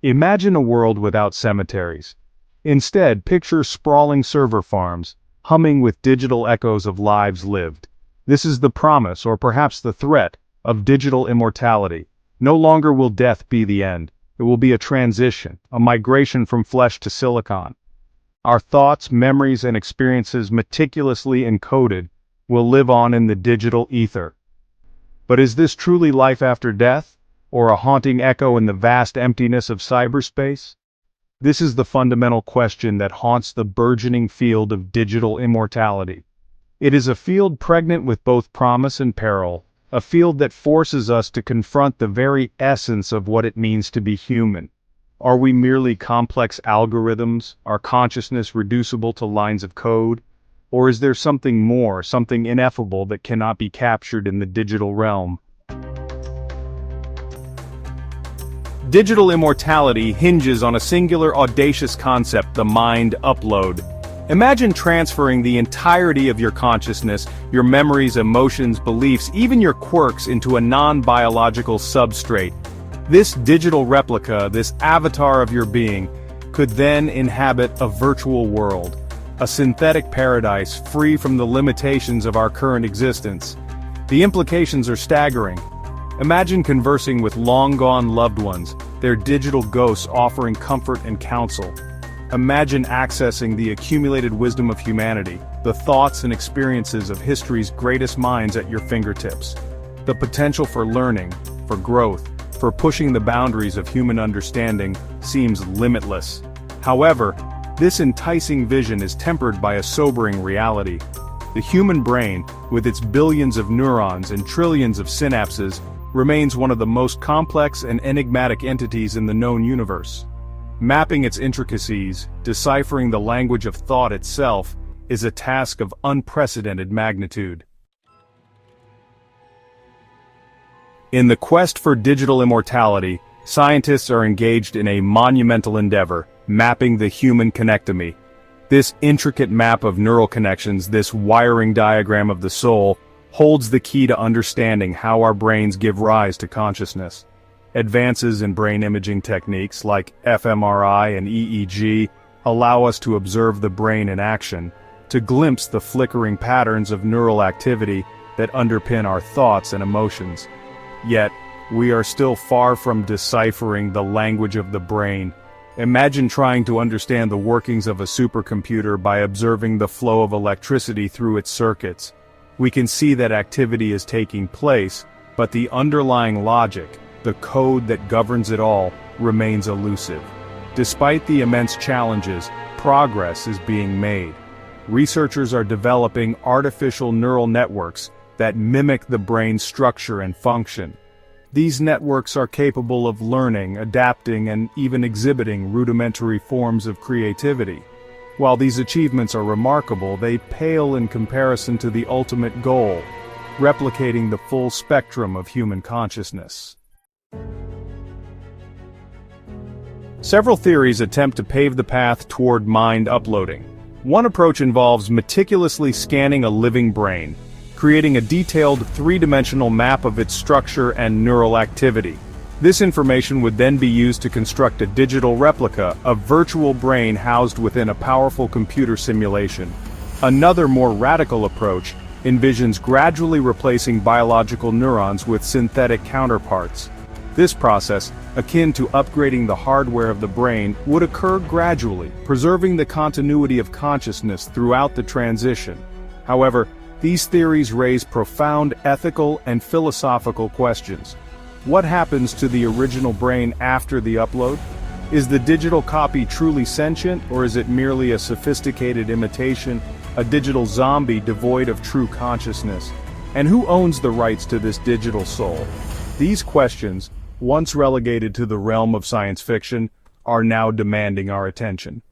Imagine a world without cemeteries. Instead, picture sprawling server farms, humming with digital echoes of lives lived. This is the promise, or perhaps the threat, of digital immortality. No longer will death be the end. It will be a transition, a migration from flesh to silicon. Our thoughts, memories, and experiences meticulously encoded will live on in the digital ether. But is this truly life after death, or a haunting echo in the vast emptiness of cyberspace? This is the fundamental question that haunts the burgeoning field of digital immortality. It is a field pregnant with both promise and peril, a field that forces us to confront the very essence of what it means to be human. Are we merely complex algorithms, our consciousness reducible to lines of code? Or is there something more, something ineffable that cannot be captured in the digital realm? Digital immortality hinges on a singular audacious concept, the mind upload. Imagine transferring the entirety of your consciousness, your memories, emotions, beliefs, even your quirks into a non-biological substrate. This digital replica, this avatar of your being, could then inhabit a virtual world, a synthetic paradise free from the limitations of our current existence. The implications are staggering. Imagine conversing with long-gone loved ones, their digital ghosts offering comfort and counsel. Imagine accessing the accumulated wisdom of humanity, the thoughts and experiences of history's greatest minds at your fingertips. The potential for learning, for growth, for pushing the boundaries of human understanding seems limitless. However, this enticing vision is tempered by a sobering reality. The human brain, with its billions of neurons and trillions of synapses, remains one of the most complex and enigmatic entities in the known universe. Mapping its intricacies, deciphering the language of thought itself, is a task of unprecedented magnitude. In the quest for digital immortality, scientists are engaged in a monumental endeavor, mapping the human connectomy. This intricate map of neural connections, this wiring diagram of the soul, holds the key to understanding how our brains give rise to consciousness. Advances in brain imaging techniques like fMRI and EEG allow us to observe the brain in action, to glimpse the flickering patterns of neural activity that underpin our thoughts and emotions. Yet, we are still far from deciphering the language of the brain. Imagine trying to understand the workings of a supercomputer by observing the flow of electricity through its circuits. We can see that activity is taking place, but the underlying logic, the code that governs it all, remains elusive. Despite the immense challenges, progress is being made. Researchers are developing artificial neural networks that mimic the brain's structure and function. These networks are capable of learning, adapting, and even exhibiting rudimentary forms of creativity. While these achievements are remarkable, they pale in comparison to the ultimate goal, replicating the full spectrum of human consciousness. Several theories attempt to pave the path toward mind uploading. One approach involves meticulously scanning a living brain, creating a detailed three-dimensional map of its structure and neural activity. This information would then be used to construct a digital replica, a virtual brain housed within a powerful computer simulation. Another more radical approach envisions gradually replacing biological neurons with synthetic counterparts. This process, akin to upgrading the hardware of the brain, would occur gradually, preserving the continuity of consciousness throughout the transition. However, these theories raise profound ethical and philosophical questions. What happens to the original brain after the upload? Is the digital copy truly sentient, or is it merely a sophisticated imitation, a digital zombie devoid of true consciousness? And who owns the rights to this digital soul? These questions, once relegated to the realm of science fiction, are now demanding our attention.